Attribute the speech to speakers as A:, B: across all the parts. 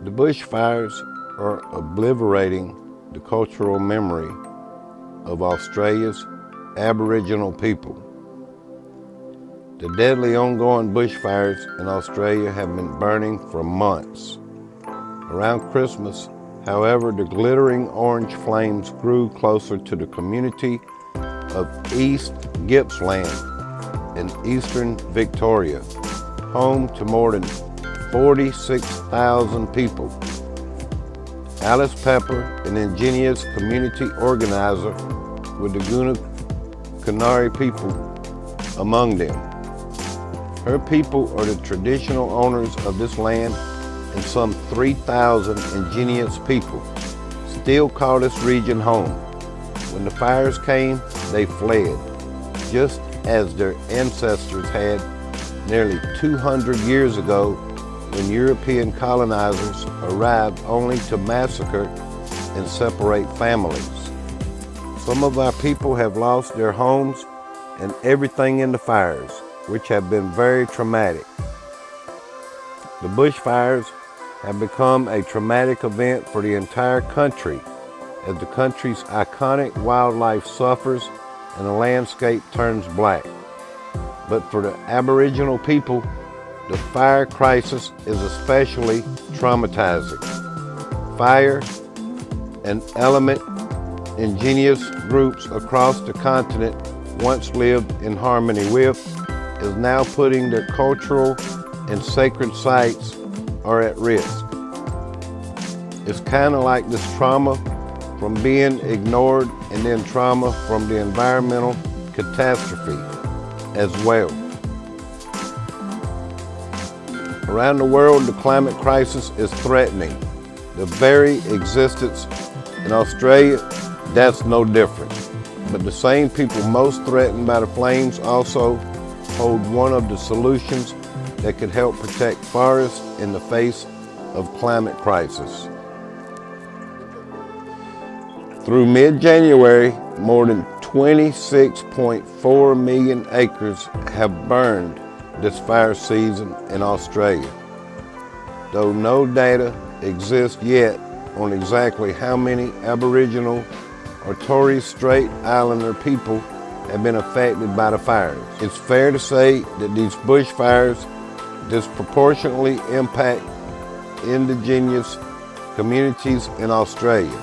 A: The bushfires are obliterating the cultural memory of Australia's Aboriginal people. The deadly ongoing bushfires in Australia have been burning for months. Around Christmas, however, the glittering orange flames grew closer to the community of East Gippsland in eastern Victoria, home to more than 46,000 people. Alice Pepper, an Indigenous community organizer with the Guna Kanari people among them. Her people are the traditional owners of this land, and some 3,000 Indigenous people still call this region home. When the fires came, they fled, just as their ancestors had nearly 200 years ago when European colonizers arrived only to massacre and separate families. Some of our people have lost their homes and everything in the fires, which have been very traumatic. The bushfires have become a traumatic event for the entire country, as the country's iconic wildlife suffers and the landscape turns black. But for the Aboriginal people, the fire crisis is especially traumatizing. Fire, an element Indigenous groups across the continent once lived in harmony with, is now putting their cultural and sacred sites are at risk. It's kind of like this trauma from being ignored and then trauma from the environmental catastrophe as well. Around the world, the climate crisis is threatening the very existence. In Australia, that's no different. But the same people most threatened by the flames also hold one of the solutions that could help protect forests in the face of climate crisis. Through mid-January, more than 26.4 million acres have burned this fire season in Australia. Though no data exists yet on exactly how many Aboriginal or Torres Strait Islander people have been affected by the fires, it's fair to say that these bushfires disproportionately impact Indigenous communities in Australia.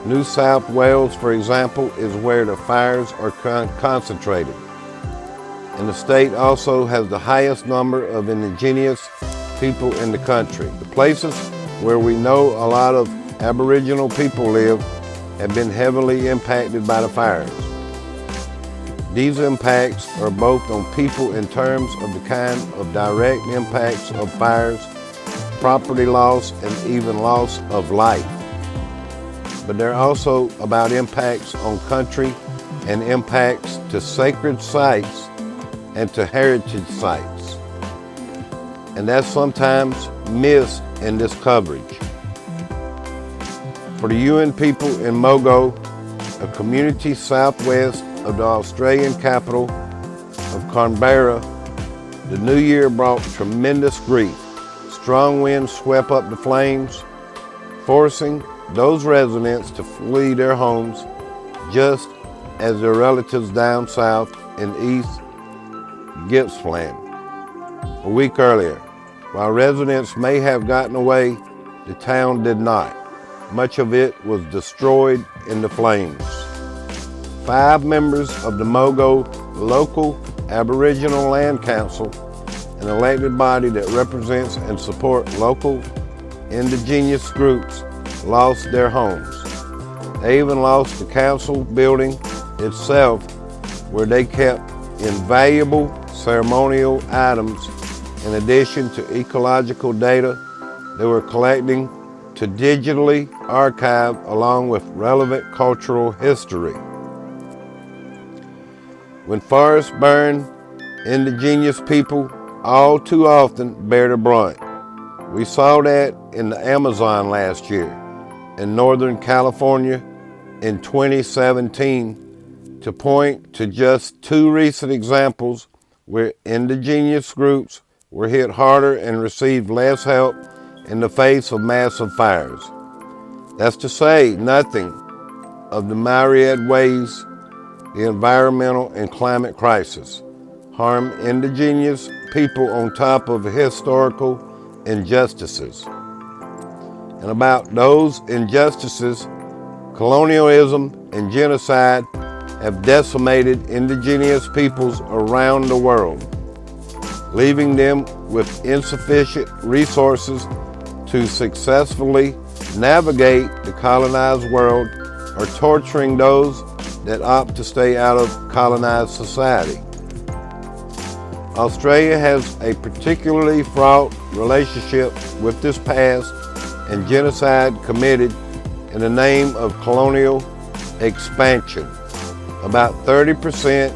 A: New South Wales, for example, is where the fires are concentrated. And the state also has the highest number of Indigenous people in the country. The places where we know a lot of Aboriginal people live have been heavily impacted by the fires. These impacts are both on people in terms of the kind of direct impacts of fires, property loss, and even loss of life. But they're also about impacts on country and impacts to sacred sites and to heritage sites. And that's sometimes missed in this coverage. For the Yuin people in Mogo, a community southwest of the Australian capital of Canberra, the new year brought tremendous grief. Strong winds swept up the flames, forcing those residents to flee their homes just as their relatives down south in East Gippsland a week earlier. While residents may have gotten away, the town did not. Much of it was destroyed in the flames. 5 members of the Mogo local Aboriginal Land Council, an elected body that represents and supports local Indigenous groups, lost their homes. They even lost the council building itself, where they kept invaluable ceremonial items in addition to ecological data they were collecting to digitally archive along with relevant cultural history. When forests burn, Indigenous people all too often bear the brunt. We saw that in the Amazon last year, in Northern California in 2017, to point to just 2 recent examples where Indigenous groups were hit harder and received less help in the face of massive fires. That's to say nothing of the myriad ways the environmental and climate crisis harm indigenous people on top of historical injustices. And about those injustices, colonialism and genocide have decimated indigenous peoples around the world, leaving them with insufficient resources to successfully navigate the colonized world, or torturing those that opt to stay out of colonized society. Australia has a particularly fraught relationship with this past and genocide committed in the name of colonial expansion. About 30%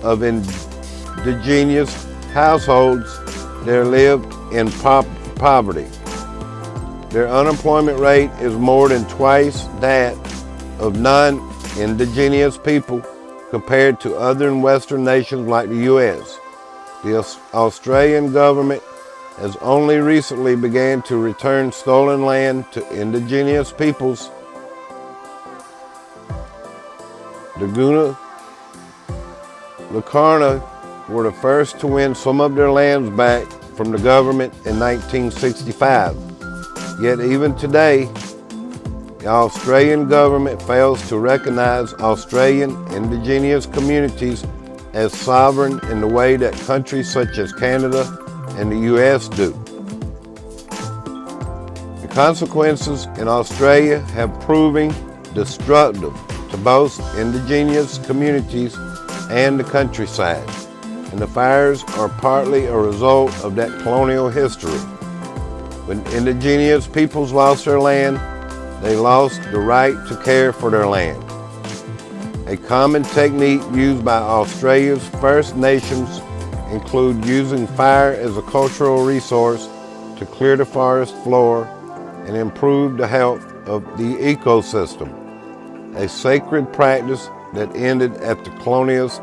A: of indigenous households there live in poverty. Their unemployment rate is more than twice that of non-indigenous people compared to other Western nations like the U.S. The Australian government has only recently begun to return stolen land to indigenous peoples. The Guna Lakana were the first to win some of their lands back from the government in 1965. Yet even today, the Australian government fails to recognize Australian indigenous communities as sovereign in the way that countries such as Canada and the US do. The consequences in Australia have proven destructive to both indigenous communities and the countryside, and the fires are partly a result of that colonial history. When indigenous peoples lost their land, they lost the right to care for their land. A common technique used by Australia's First Nations include using fire as a cultural resource to clear the forest floor and improve the health of the ecosystem, a sacred practice that ended at the colonialist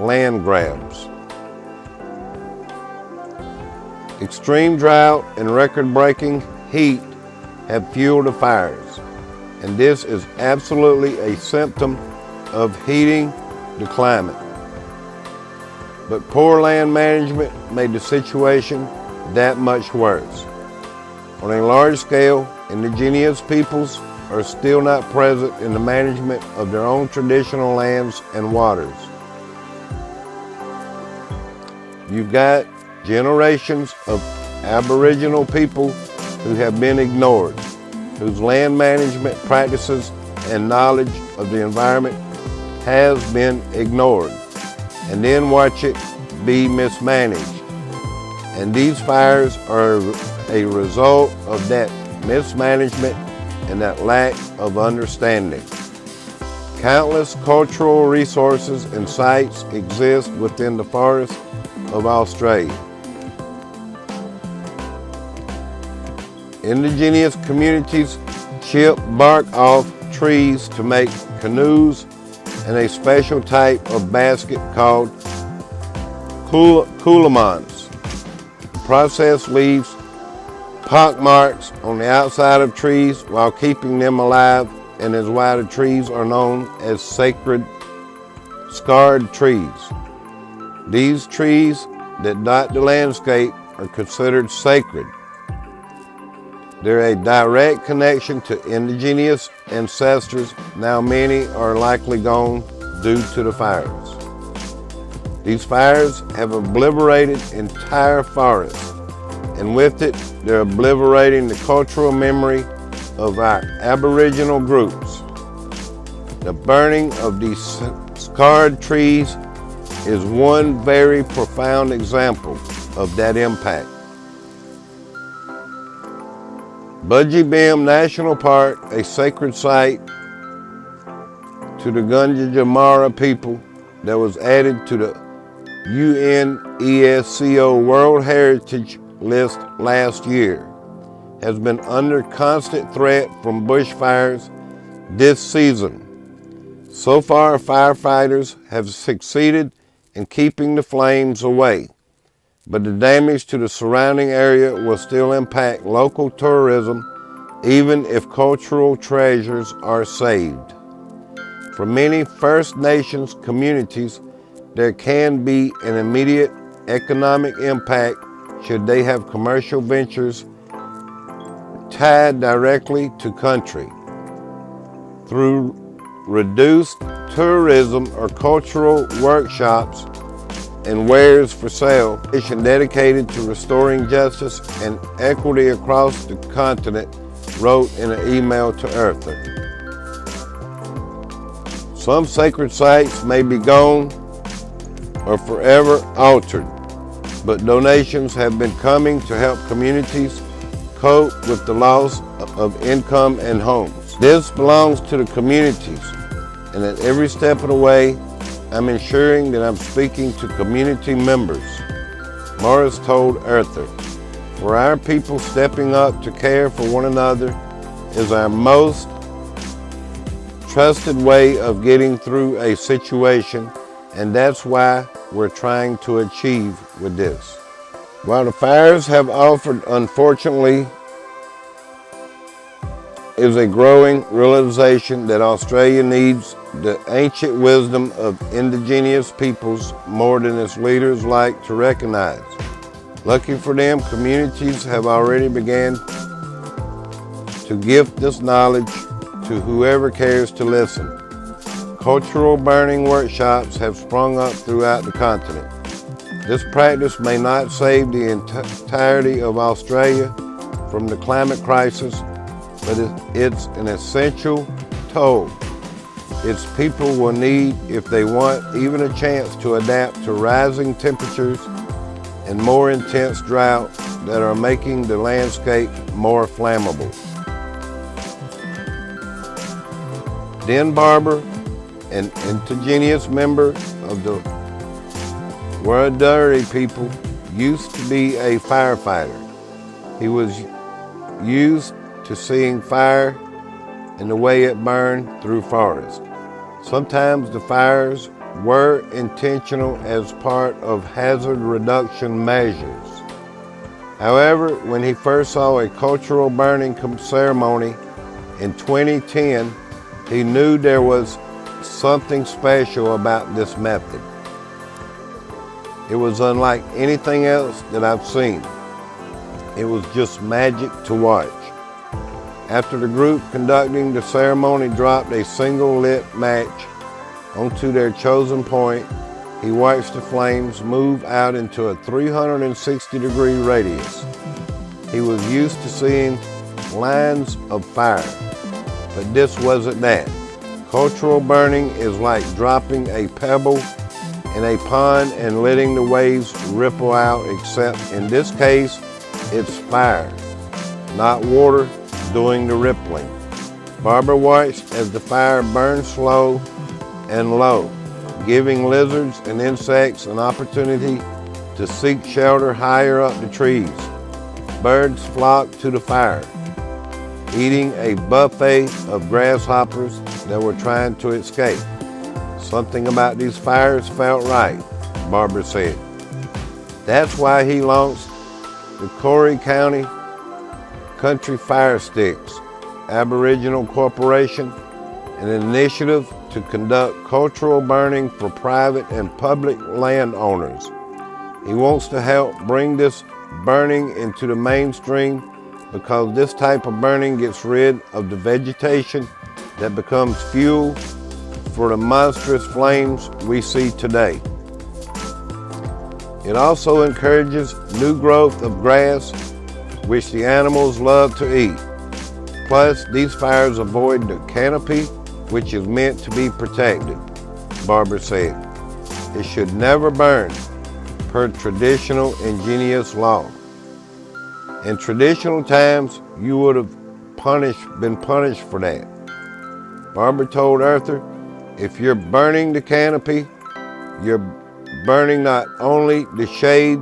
A: land grabs. Extreme drought and record-breaking heat have fueled the fires, and this is absolutely a symptom of heating the climate. But poor land management made the situation that much worse. On a large scale, indigenous peoples are still not present in the management of their own traditional lands and waters. You've got generations of Aboriginal people who have been ignored, whose land management practices and knowledge of the environment has been ignored, and then watch it be mismanaged. And these fires are a result of that mismanagement and that lack of understanding. Countless cultural resources and sites exist within the forests of Australia. Indigenous communities chip bark off trees to make canoes and a special type of basket called coolamans. The process leaves pock marks on the outside of trees while keeping them alive, and is why the trees are known as sacred scarred trees. These trees that dot the landscape are considered sacred. They're a direct connection to indigenous ancestors. Now many are likely gone due to the fires. These fires have obliterated entire forests, and with it, they're obliterating the cultural memory of our Aboriginal groups. The burning of these scarred trees is one very profound example of that impact. Budgie National Park, a sacred site to the Gunditjmara people that was added to the UNESCO World Heritage List last year, has been under constant threat from bushfires this season. So far, firefighters have succeeded in keeping the flames away, but the damage to the surrounding area will still impact local tourism even if cultural treasures are saved. For many First Nations communities, there can be an immediate economic impact should they have commercial ventures tied directly to country. Through reduced tourism or cultural workshops and wares for sale, a mission dedicated to restoring justice and equity across the continent wrote in an email to Eartha. Some sacred sites may be gone or forever altered, but donations have been coming to help communities cope with the loss of income and homes. This belongs to the communities, and at every step of the way, I'm ensuring that I'm speaking to community members, Morris told Eartha. For our people, stepping up to care for one another is our most trusted way of getting through a situation, and that's why we're trying to achieve with this. While the fires have offered, unfortunately, is a growing realization that Australia needs the ancient wisdom of indigenous peoples more than its leaders like to recognize. Lucky for them, communities have already begun to gift this knowledge to whoever cares to listen. Cultural burning workshops have sprung up throughout the continent. This practice may not save the entirety of Australia from the climate crisis, but it's an essential tool its people will need if they want even a chance to adapt to rising temperatures and more intense drought that are making the landscape more flammable. Dan Barber, an indigenous member of the Wurundjeri people, used to be a firefighter. He was used to seeing fire and the way it burned through forest. Sometimes the fires were intentional as part of hazard reduction measures. However, when he first saw a cultural burning ceremony in 2010, he knew there was something special about this method. It was unlike anything else that I've seen. It was just magic to watch. After the group conducting the ceremony dropped a single lit match onto their chosen point, he watched the flames move out into a 360-degree radius. He was used to seeing lines of fire, but this wasn't that. Cultural burning is like dropping a pebble in a pond and letting the waves ripple out, except in this case, it's fire, not water, doing the rippling. Barbara watched as the fire burned slow and low, giving lizards and insects an opportunity to seek shelter higher up the trees. Birds flocked to the fire, eating a buffet of grasshoppers that were trying to escape. Something about these fires felt right, Barbara said. That's why he launched the Corey County Country Fire Sticks Aboriginal Corporation, an initiative to conduct cultural burning for private and public landowners. He wants to help bring this burning into the mainstream because this type of burning gets rid of the vegetation that becomes fuel for the monstrous flames we see today. It also encourages new growth of grass, which the animals love to eat. Plus, these fires avoid the canopy, which is meant to be protected, Barbara said. It should never burn, per traditional indigenous law. In traditional times, you would have been punished for that. Barbara told Eartha, if you're burning the canopy, you're burning not only the shade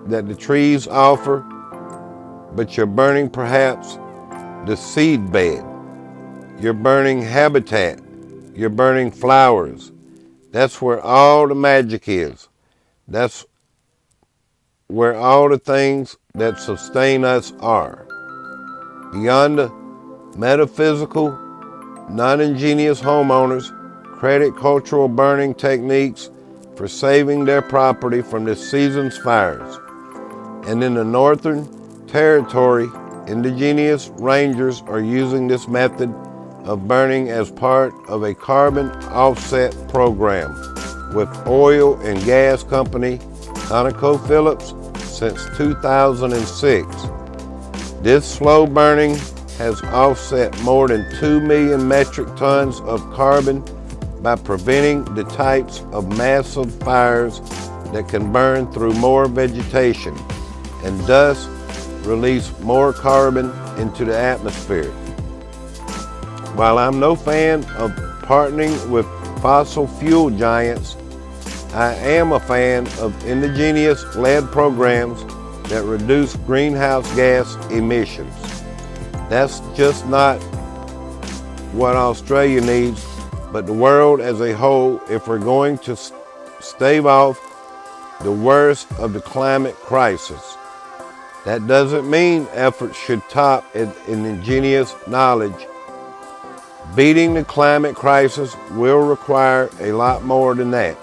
A: that the trees offer, but you're burning perhaps the seed bed. You're burning habitat. You're burning flowers. That's where all the magic is. That's where all the things that sustain us are. Beyond the metaphysical, non-ingenious homeowners credit cultural burning techniques for saving their property from this season's fires. And in the Northern Territory, indigenous rangers are using this method of burning as part of a carbon offset program with oil and gas company ConocoPhillips since 2006. This slow burning has offset more than 2 million metric tons of carbon by preventing the types of massive fires that can burn through more vegetation and thus release more carbon into the atmosphere. While I'm no fan of partnering with fossil fuel giants, I am a fan of indigenous-led programs that reduce greenhouse gas emissions. That's just not what Australia needs, but the world as a whole, if we're going to stave off the worst of the climate crisis. That doesn't mean efforts should top in indigenous knowledge. Beating the climate crisis will require a lot more than that.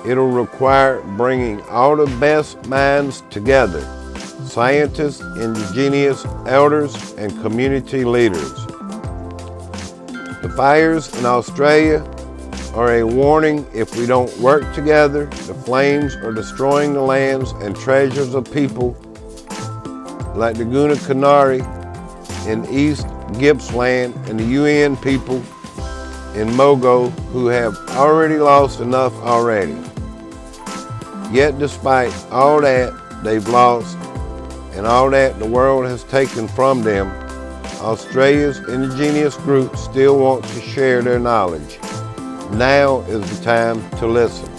A: It'll require bringing all the best minds together, scientists, indigenous elders, and community leaders. The fires in Australia are a warning. If we don't work together, the flames are destroying the lands and treasures of people like the Guna Canary in East Gippsland and the UN people in Mogo who have already lost enough already. Yet despite all that they've lost and all that the world has taken from them, Australia's indigenous groups still want to share their knowledge. Now is the time to listen.